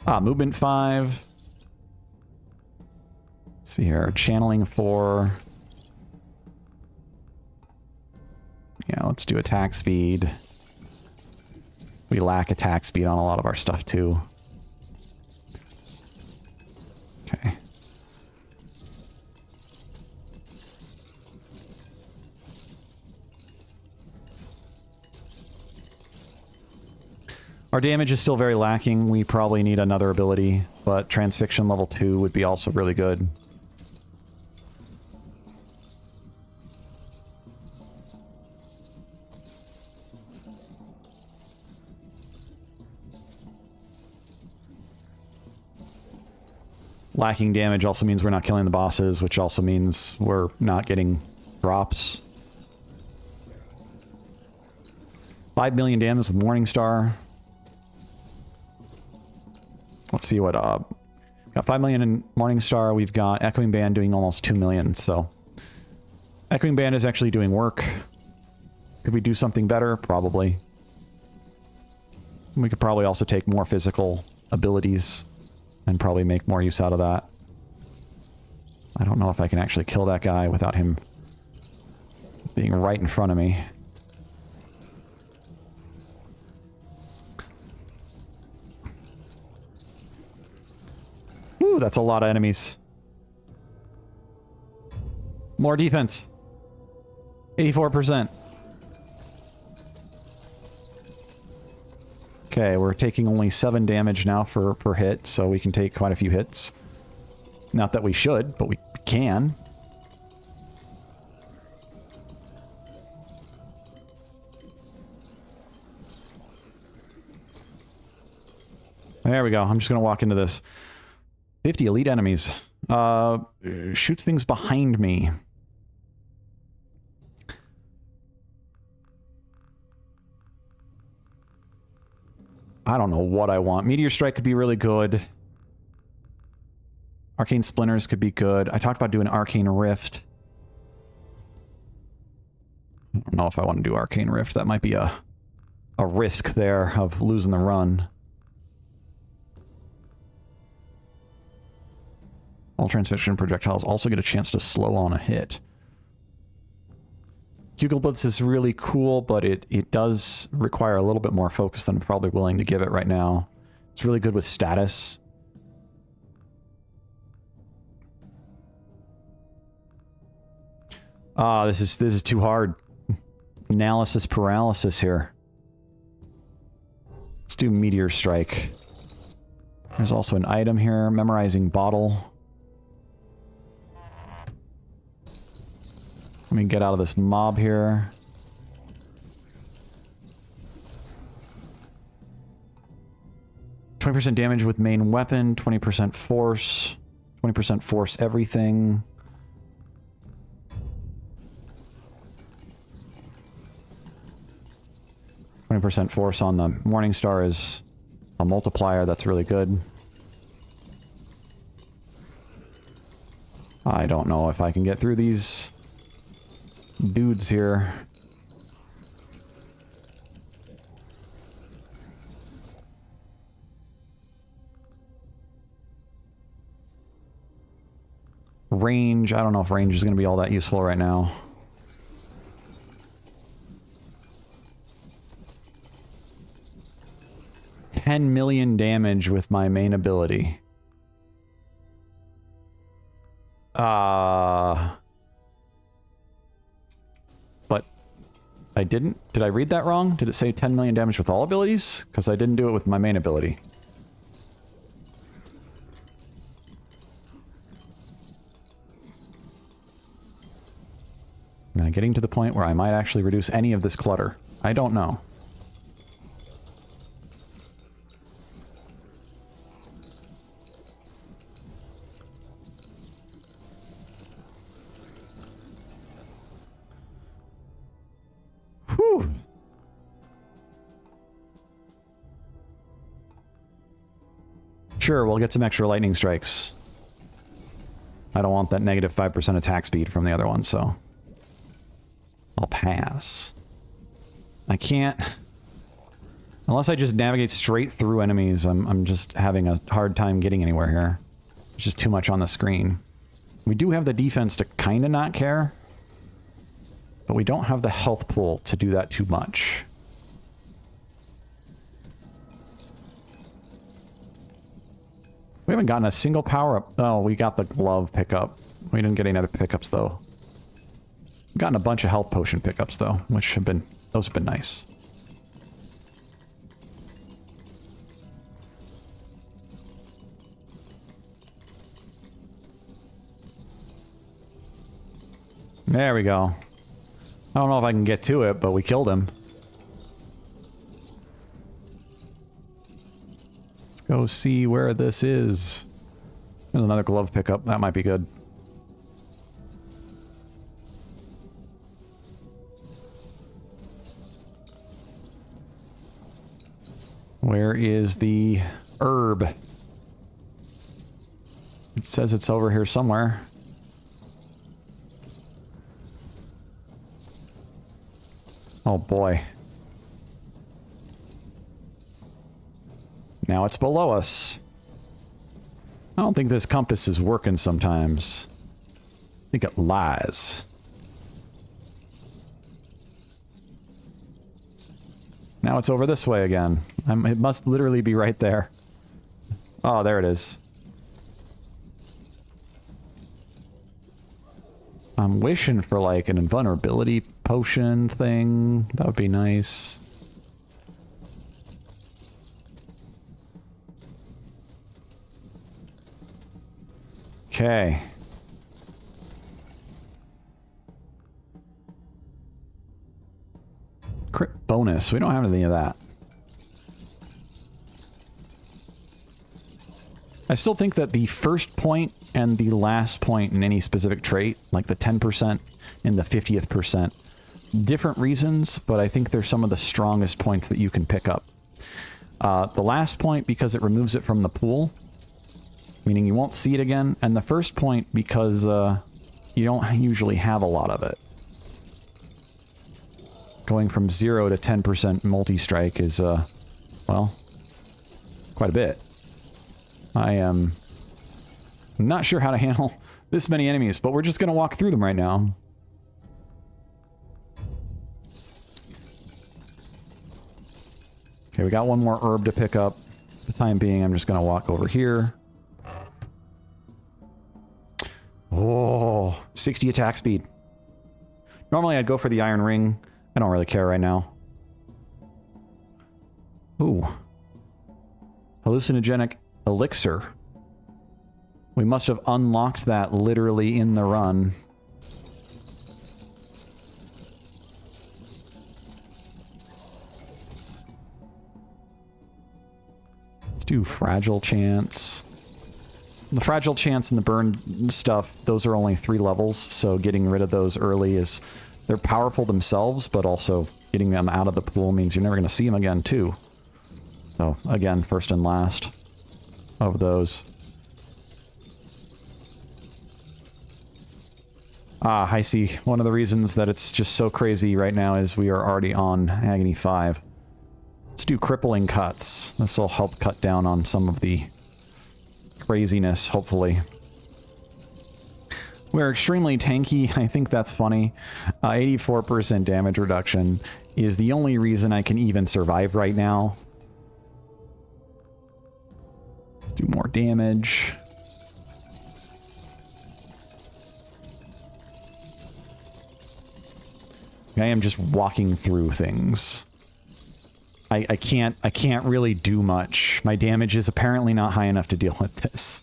Movement 5. Let's see here. Channeling 4. Yeah, let's do attack speed. We lack attack speed on a lot of our stuff, too. Okay. Our damage is still very lacking. We probably need another ability, but Transfixion level 2 would be also really good. Lacking damage also means we're not killing the bosses, which also means we're not getting drops. 5 million damage with Morningstar. Let's see what, got 5 million in Morningstar. We've got Echoing Band doing almost 2 million, so... Echoing Band is actually doing work. Could we do something better? Probably. We could probably also take more physical abilities and probably make more use out of that. I don't know if I can actually kill that guy without him being right in front of me. Ooh, that's a lot of enemies. More defense. 84%. Okay, we're taking only 7 damage now per hit, so we can take quite a few hits. Not that we should, but we can. There we go. I'm just going to walk into this. 50 elite enemies. Shoots things behind me. I don't know what I want. Meteor Strike could be really good. Arcane Splinters could be good. I talked about doing Arcane Rift. I don't know if I want to do Arcane Rift. That might be a risk there of losing the run. All Transfixion projectiles also get a chance to slow on a hit. Bugle Blitz is really cool, but it does require a little bit more focus than I'm probably willing to give it right now. It's really good with status. This is too hard. Analysis paralysis here. Let's do Meteor Strike. There's also an item here, Memorizing Bottle. Let me get out of this mob here. %20 damage with main weapon, 20% force, 20% force everything. %20 force on the Morningstar is a multiplier, that's really good. I don't know if I can get through these dudes here. Range, I don't know if range is going to be all that useful right now. $10 million damage with my main ability. But I didn't. Did I read that wrong? Did it say 10 million damage with all abilities? Because I didn't do it with my main ability. Am I getting to the point where I might actually reduce any of this clutter? I don't know. Whew. Sure, we'll get some extra lightning strikes. I don't want that negative 5% attack speed from the other one, so I'll pass. I can't... Unless I just navigate straight through enemies, I'm just having a hard time getting anywhere here. There's just too much on the screen. We do have the defense to kind of not care, but we don't have the health pool to do that too much. We haven't gotten a single power-up. Oh, we got the glove pickup. We didn't get any other pickups, though. We've gotten a bunch of health potion pickups, though, which have been... those have been nice. There we go. I don't know if I can get to it, but we killed him. Let's go see where this is. There's another glove pickup. That might be good. Where is the herb? It says it's over here somewhere. Oh boy. Now it's below us. I don't think this compass is working sometimes. I think it lies. Now it's over this way again. It must literally be right there. Oh, there it is. I'm wishing for like an invulnerability potion thing. That would be nice. Okay. Crit bonus. We don't have any of that. I still think that the first point and the last point in any specific trait, like the 10% and the 50th percent, different reasons, but I think they're some of the strongest points that you can pick up. The last point because it removes it from the pool, meaning you won't see it again, and the first point because you don't usually have a lot of it. Going from 0 to 10% multi-strike is, well, quite a bit. I am not sure how to handle this many enemies, but we're just going to walk through them right now. Okay, we got one more herb to pick up. For the time being, I'm just going to walk over here. Oh, 60 attack speed. Normally I'd go for the iron ring. I don't really care right now. Ooh. Hallucinogenic elixir. We must have unlocked that literally in the run. Let's do fragile chance. The fragile chance and the burn stuff, those are only 3 levels, so getting rid of those early is... they're powerful themselves, but also getting them out of the pool means you're never going to see them again, too. So, again, first and last of those. Ah, I see. One of the reasons that it's just so crazy right now is we are already on Agony 5. Let's do crippling cuts. This will help cut down on some of the craziness, hopefully. We're extremely tanky. I think that's funny. 84% damage reduction is the only reason I can even survive right now. Let's do more damage. I am just walking through things. I can't really do much. My damage is apparently not high enough to deal with this.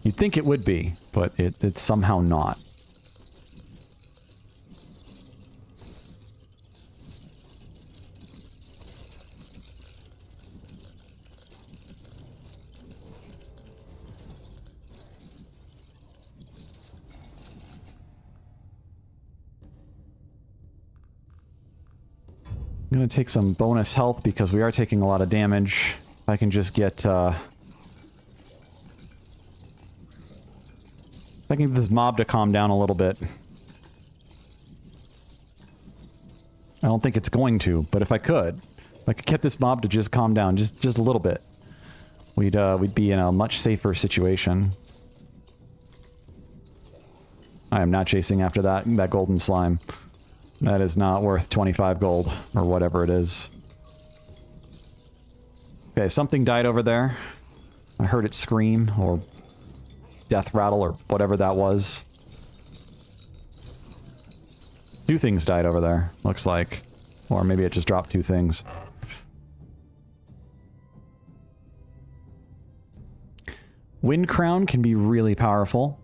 You'd think it would be, but it's somehow not. I'm going to take some bonus health because we are taking a lot of damage. If I can just get... if I can get this mob to calm down a little bit. I don't think it's going to, but if I could get this mob to just calm down just a little bit, we'd be in a much safer situation. I am not chasing after that golden slime. That is not worth 25 gold, or whatever it is. Okay, something died over there. I heard it scream, or death rattle, or whatever that was. Two things died over there, looks like. Or maybe it just dropped two things. Wind Crown can be really powerful.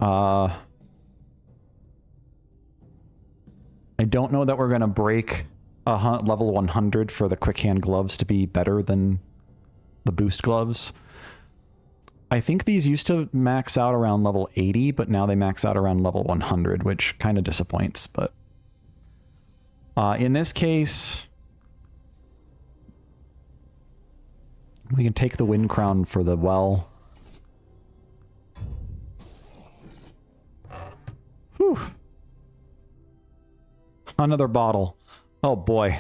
I don't know that we're going to break a level 100 for the quick hand gloves to be better than the boost gloves. I think these used to max out around level 80, but now they max out around level 100, which kind of disappoints, but... in this case... we can take the Wind Crown for the well. Whew. Another bottle. Oh boy.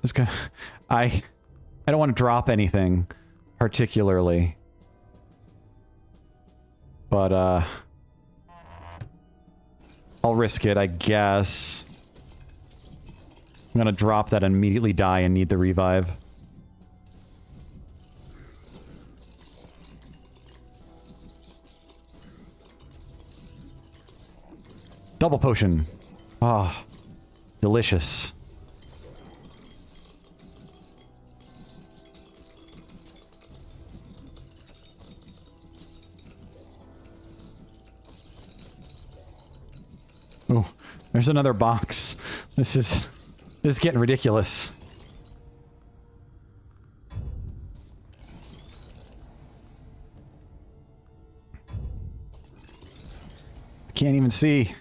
This guy, I don't want to drop anything particularly, but I'll risk it, I guess. I'm gonna drop that and immediately die and need the revive. Double potion. Ah, delicious. Oh, there's another box. This is getting ridiculous. I can't even see.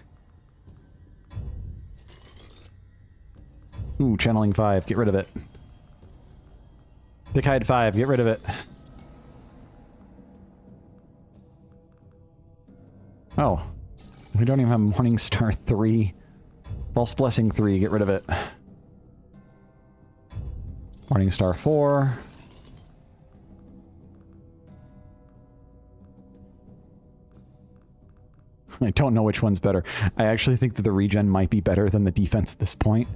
Ooh, channeling 5. Get rid of it. Thick hide 5. Get rid of it. Oh. We don't even have Morning Star 3. False Blessing 3. Get rid of it. Morning Star 4. I don't know which one's better. I actually think that the regen might be better than the defense at this point.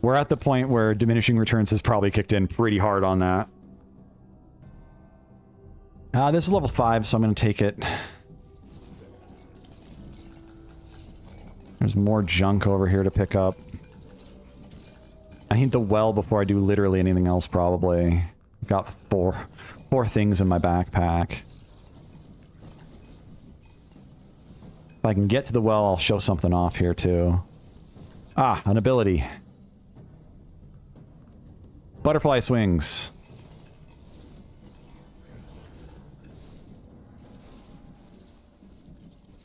We're at the point where diminishing returns has probably kicked in pretty hard on that. This is level 5, so I'm going to take it. There's more junk over here to pick up. I need the well before I do literally anything else, probably. I've got four things in my backpack. If I can get to the well, I'll show something off here, too. Ah, an ability. Butterfly swings.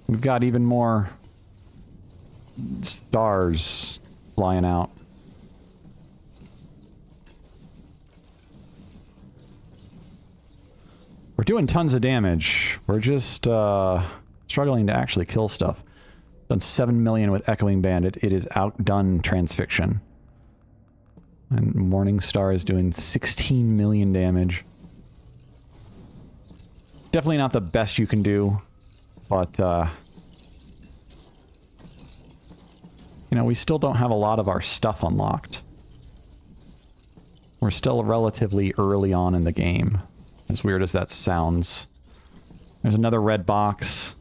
We've got even more stars flying out. We're doing tons of damage. We're just struggling to actually kill stuff. Done 7 million with Echoing Bandit. It is outdone Transfixion. And Morning Star is doing 16 million damage. Definitely not the best you can do, but, you know, we still don't have a lot of our stuff unlocked. We're still relatively early on in the game, as weird as that sounds. There's another red box.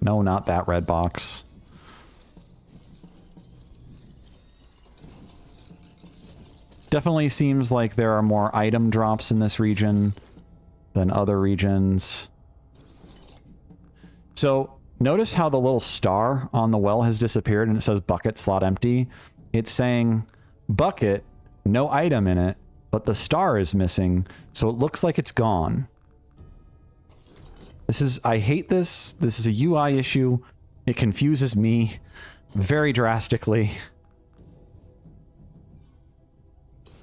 No, not that red box. Definitely seems like there are more item drops in this region than other regions. So, notice how the little star on the well has disappeared and it says bucket slot empty. It's saying bucket, no item in it, but the star is missing, so it looks like it's gone. I hate this. This is a UI issue. It confuses me very drastically.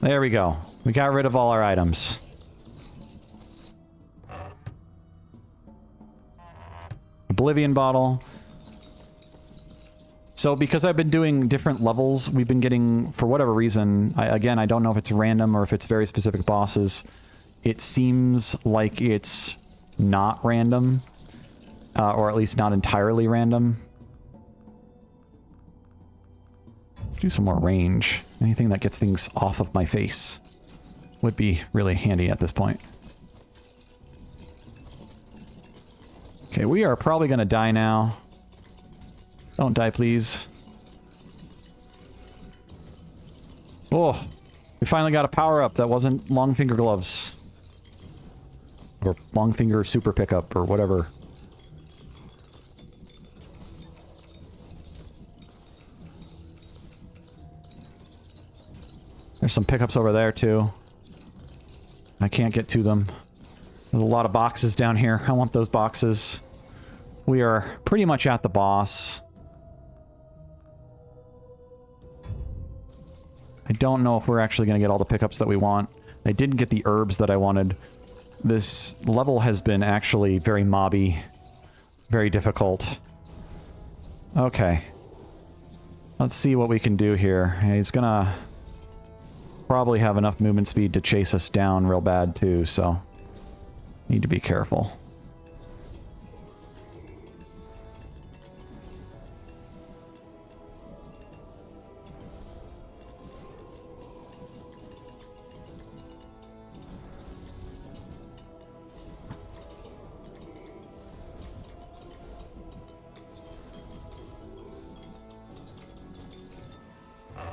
There we go. We got rid of all our items. Oblivion bottle. So because I've been doing different levels, we've been getting, for whatever reason, again, I don't know if it's random or if it's very specific bosses. It seems like it's not random, or at least not entirely random. Let's do some more range. Anything that gets things off of my face would be really handy at this point. Okay, we are probably going to die now. Don't die, please. Oh, we finally got a power-up that wasn't long finger gloves. Or long finger super pickup, or whatever. There's some pickups over there, too. I can't get to them. There's a lot of boxes down here. I want those boxes. We are pretty much at the boss. I don't know if we're actually going to get all the pickups that we want. I didn't get the herbs that I wanted. This level has been actually very mobby. Very difficult. Okay. Let's see what we can do here. He's gonna probably have enough movement speed to chase us down real bad too, so need to be careful.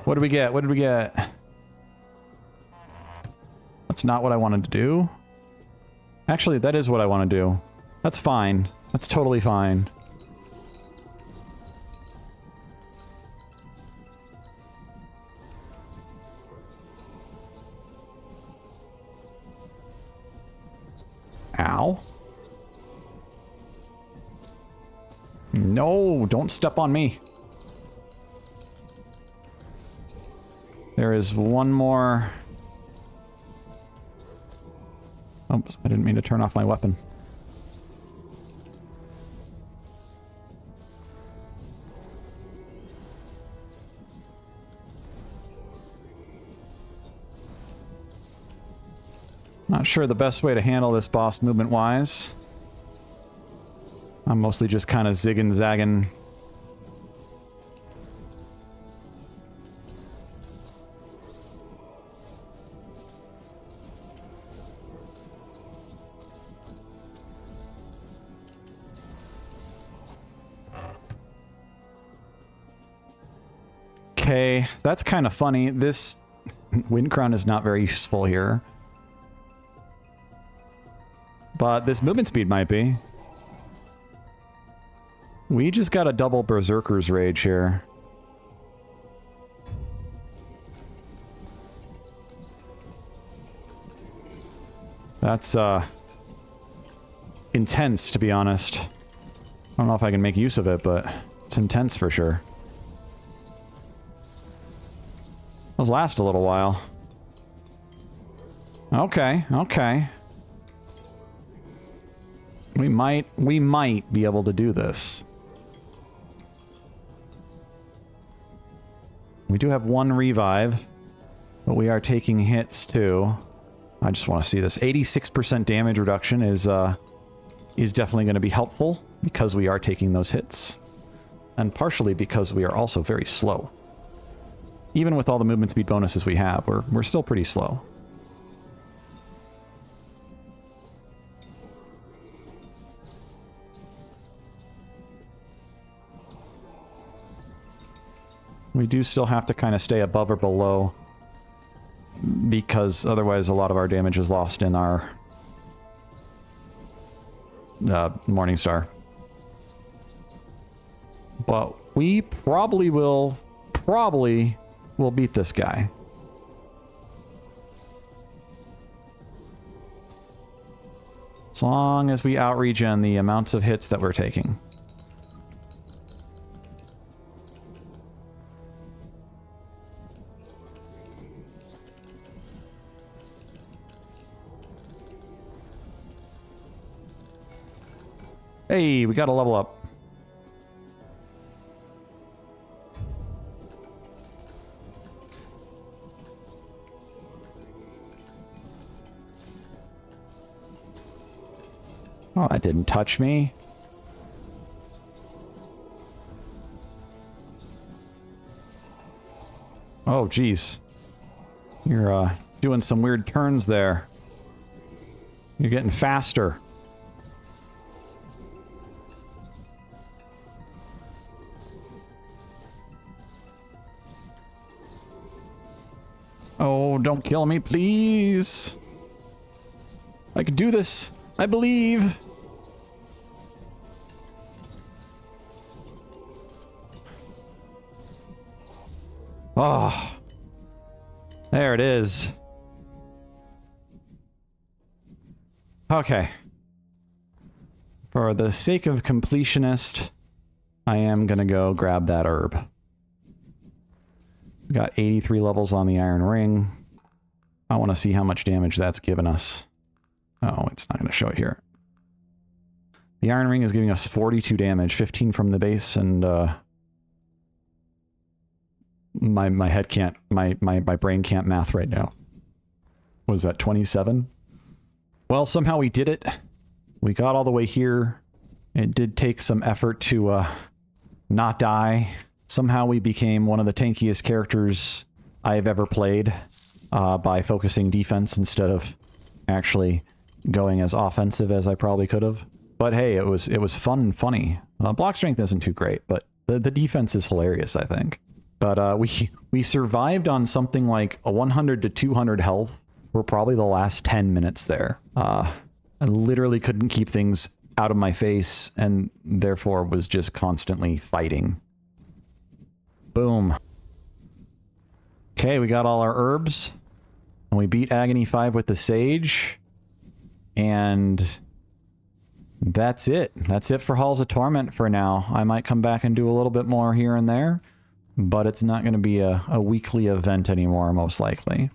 What did we get? What did we get? That's not what I wanted to do. Actually, that is what I want to do. That's fine. That's totally fine. Ow. No, don't step on me. There is one more... Oops, I didn't mean to turn off my weapon. Not sure the best way to handle this boss movement-wise. I'm mostly just kind of zigging, zagging. Okay, that's kind of funny. This wind crown is not very useful here. But this movement speed might be. We just got a double Berserker's Rage here. That's, intense, to be honest. I don't know if I can make use of it, but it's intense for sure. Those last a little while. Okay, okay. We might be able to do this. We do have one revive, but we are taking hits too. I just want to see this. 86% damage reduction is definitely going to be helpful because we are taking those hits. And partially because we are also very slow. Even with all the movement speed bonuses we have, we're still pretty slow. We do still have to kind of stay above or below, because otherwise a lot of our damage is lost in our Morningstar. But we probably will beat this guy. As long as we out-regen the amounts of hits that we're taking. Hey, we got to level up. Oh, that didn't touch me. Oh, geez. You're doing some weird turns there. You're getting faster. Oh, don't kill me, please. I can do this. I believe. Oh. There it is. Okay. For the sake of completionist, I am gonna go grab that herb. We got 83 levels on the Iron Ring. I want to see how much damage that's given us. Oh, it's not going to show it here. The Iron Ring is giving us 42 damage, 15 from the base, and my head can't, my brain can't math right now. Was that 27? Well, somehow we did it. We got all the way here. It did take some effort to not die. Somehow we became one of the tankiest characters I've ever played by focusing defense instead of actually going as offensive as I probably could have. But hey, it was fun and funny. Block strength isn't too great, but the defense is hilarious, I think. But we survived on something like a 100 to 200 health for probably the last 10 minutes there. I literally couldn't keep things out of my face and therefore was just constantly fighting. Boom. Okay, we got all our herbs. And we beat Agony 5 with the Sage. And that's it. That's it for Halls of Torment for now. I might come back and do a little bit more here and there. But it's not going to be a weekly event anymore, most likely.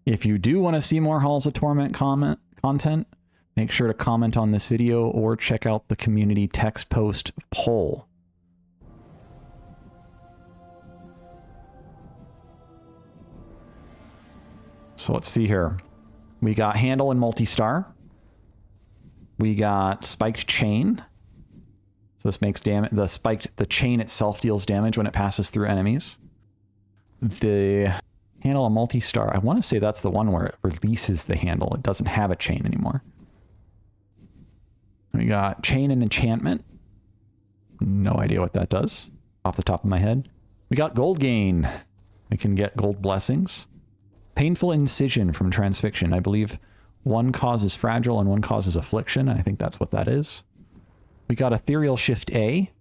If you do want to see more Halls of Torment content, make sure to comment on this video or check out the community text post poll. So let's see here. We got Handle and Multi-Star. We got Spiked Chain. So this makes damage. The chain itself deals damage when it passes through enemies. The Handle and Multi-Star, I want to say that's the one where it releases the handle. It doesn't have a chain anymore. We got Chain and Enchantment. No idea what that does off the top of my head. We got Gold Gain. We can get gold blessings. Painful Incision from Transfixion. I believe one causes Fragile and one causes Affliction. I think that's what that is. We got Ethereal Shift A.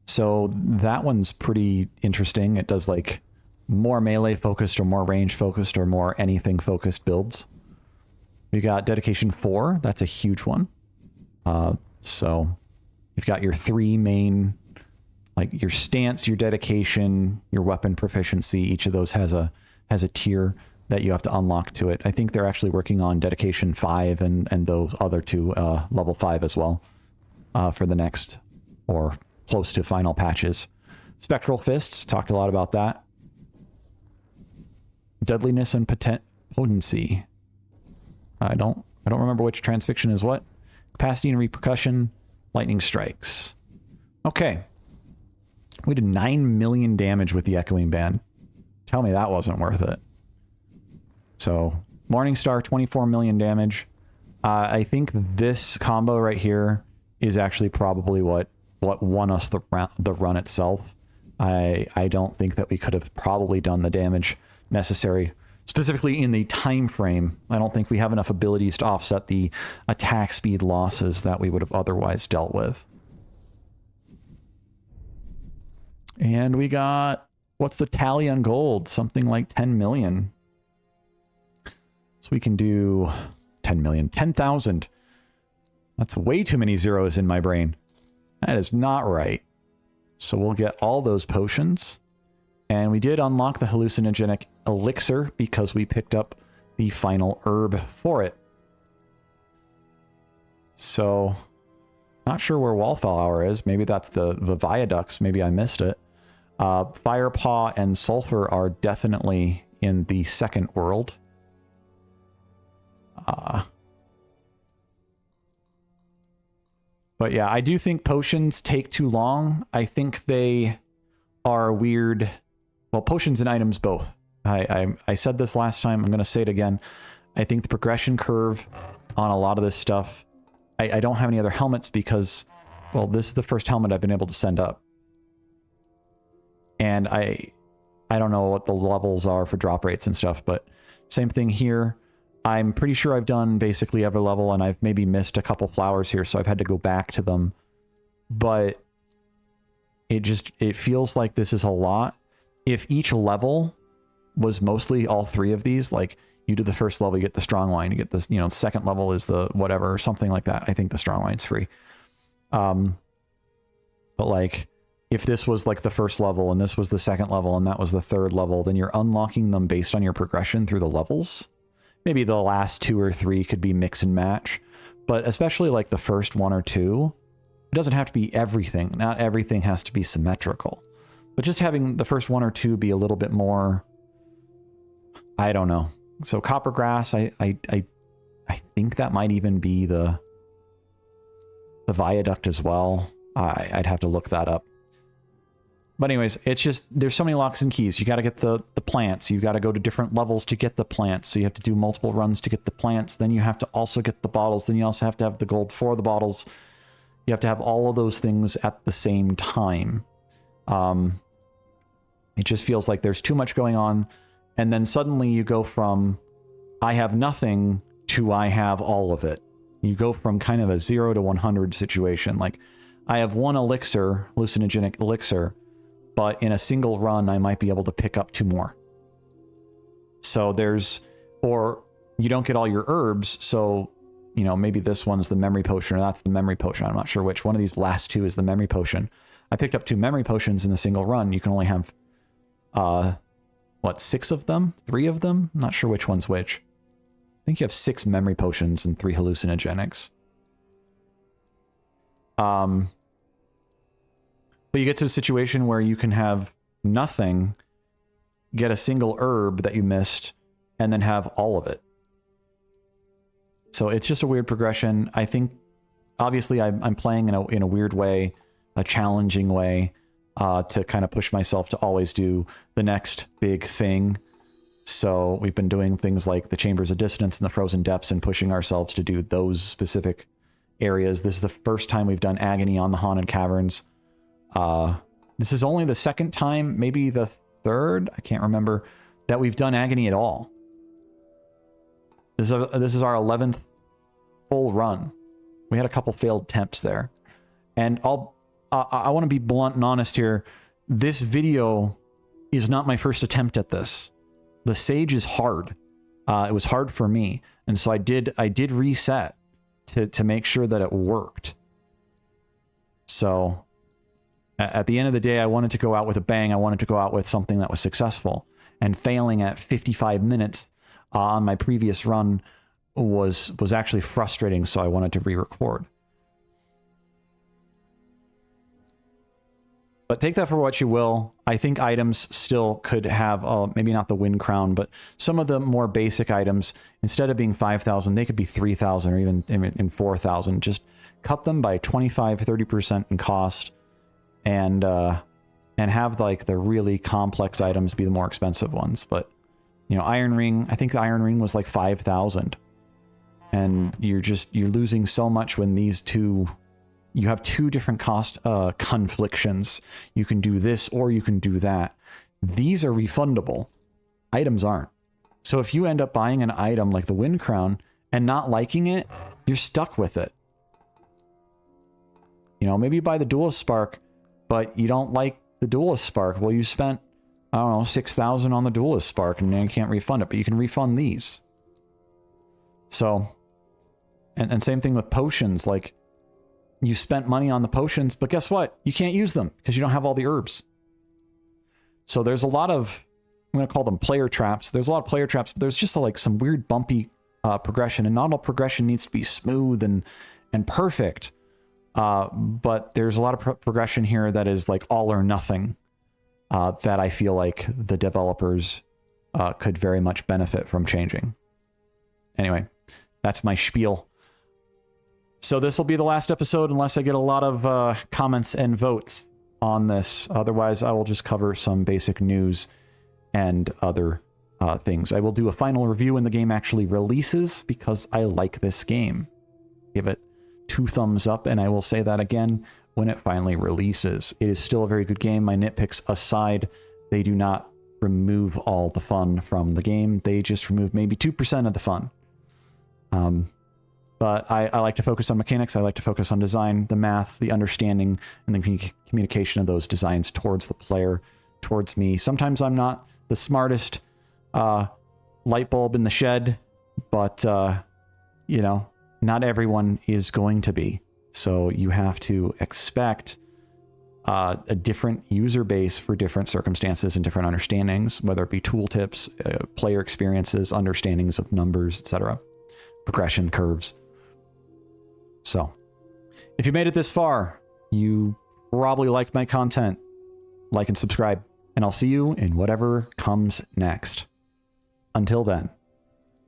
So that one's pretty interesting. It does like more melee focused or more range focused or more anything focused builds. We got Dedication 4. That's a huge one. So you've got your three main, like your stance, your dedication, your weapon proficiency. Each of those has a tier that you have to unlock to it. I think they're actually working on Dedication 5 and those other two level 5 as well for the next or close to final patches. Spectral Fists, talked a lot about that. Deadliness and Potency. I don't remember which Transfixion is what. Capacity and Repercussion, Lightning Strikes. Okay. We did 9 million damage with the Echoing Band. Tell me that wasn't worth it. So, Morningstar, 24 million damage. I think this combo right here is actually probably what won us the run itself. I don't think that we could have probably done the damage necessary, specifically in the time frame. I don't think we have enough abilities to offset the attack speed losses that we would have otherwise dealt with. And we got, what's the tally on gold? Something like 10 million. So we can do 10 million, 10,000. That's way too many zeros in my brain. That is not right. So we'll get all those potions. And we did unlock the hallucinogenic elixir because we picked up the final herb for it. So, not sure where Wallflower is. Maybe that's the viaducts. Maybe I missed it. Firepaw and Sulfur are definitely in the second world. But yeah, I do think potions take too long. I think they are weird. Well, potions and items both. I said this last time. I'm going to say it again. I think the progression curve on a lot of this stuff... I don't have any other helmets because, well, this is the first helmet I've been able to send up. And I don't know what the levels are for drop rates and stuff, but same thing here. I'm pretty sure I've done basically every level, and I've maybe missed a couple flowers here, so I've had to go back to them. But it feels like this is a lot. If each level was mostly all three of these, like you do the first level, you get the strong wine, you get this, you know, the second level is the whatever, or something like that. I think the strong wine's free. But like, if this was like the first level and this was the second level and that was the third level, then you're unlocking them based on your progression through the levels. Maybe the last 2 or 3 could be mix and match, but especially like the first 1 or 2, it doesn't have to be everything. Not everything has to be symmetrical, but just having the first 1 or 2 be a little bit more, I don't know. So Coppergrass, I think that might even be the viaduct as well. I'd have to look that up. But anyways, it's just, there's so many locks and keys. You got to get the plants. You got to go to different levels to get the plants. So you have to do multiple runs to get the plants. Then you have to also get the bottles. Then you also have to have the gold for the bottles. You have to have all of those things at the same time. It just feels like there's too much going on. And then suddenly you go from, I have nothing, to I have all of it. You go from kind of a 0 to 100 situation. Like, I have 1 elixir, hallucinogenic elixir, but in a single run, I might be able to pick up 2 more. So there's, or you don't get all your herbs, so, you know, maybe this one's the memory potion, or that's the memory potion. I'm not sure which. One of these last 2 is the memory potion. I picked up 2 memory potions in a single run. You can only have, what, 6 of them? 3 of them? I'm not sure which one's which. I think you have 6 memory potions and 3 hallucinogenics. But you get to a situation where you can have nothing, get a single herb that you missed, and then have all of it. So it's just a weird progression. I think, obviously, I'm playing in a weird way, a challenging way, to kind of push myself to always do the next big thing. So we've been doing things like the Chambers of Dissonance and the Frozen Depths and pushing ourselves to do those specific areas. This is the first time we've done Agony on the Haunted Caverns. This is only the second time, maybe the third, I can't remember, that we've done Agony at all. This is our 11th full run. We had a couple failed attempts there. And I want to be blunt and honest here. This video is not my first attempt at this. The Sage is hard. It was hard for me. And so I did reset to make sure that it worked. So at the end of the day, I wanted to go out with a bang. I wanted to go out with something that was successful. And failing at 55 minutes on my previous run was actually frustrating, so I wanted to re-record. But take that for what you will. I think items still could have, maybe not the Wind Crown, but some of the more basic items, instead of being 5,000, they could be 3,000 or even in 4,000. Just cut them by 25, 30% in cost, and have like the really complex items be the more expensive ones. But, you know, Iron Ring, I think the Iron Ring was like 5,000. And you're losing so much when these two, you have 2 different cost conflictions. You can do this or you can do that. These are refundable. Items aren't. So if you end up buying an item like the Wind Crown and not liking it, you're stuck with it. You know, maybe you buy the Duelist Spark, but you don't like the Duelist Spark. Well, you spent, I don't know, 6,000 on the Duelist Spark and then you can't refund it, but you can refund these. So, and same thing with potions. Like, you spent money on the potions, but guess what? You can't use them because you don't have all the herbs. So there's a lot of, I'm going to call them player traps. There's a lot of player traps, but there's just like some weird bumpy progression, and not all progression needs to be smooth and perfect. But there's a lot of progression here that is like all or nothing, that I feel like the developers could very much benefit from changing. Anyway, that's my spiel. So this will be the last episode unless I get a lot of comments and votes on this. Otherwise, I will just cover some basic news and other things. I will do a final review when the game actually releases because I like this game. Give it 2 thumbs up, and I will say that again when it finally releases. It is still a very good game. My nitpicks aside, they do not remove all the fun from the game. They just remove maybe 2% of the fun. But I like to focus on mechanics. I like to focus on design, the math, the understanding, and the communication of those designs towards the player, towards me. Sometimes I'm not the smartest light bulb in the shed, but, you know, not everyone is going to be. So you have to expect a different user base for different circumstances and different understandings, whether it be tooltips, player experiences, understandings of numbers, etc., progression curves. So if you made it this far, you probably like my content. Like and subscribe, and I'll see you in whatever comes next. Until then.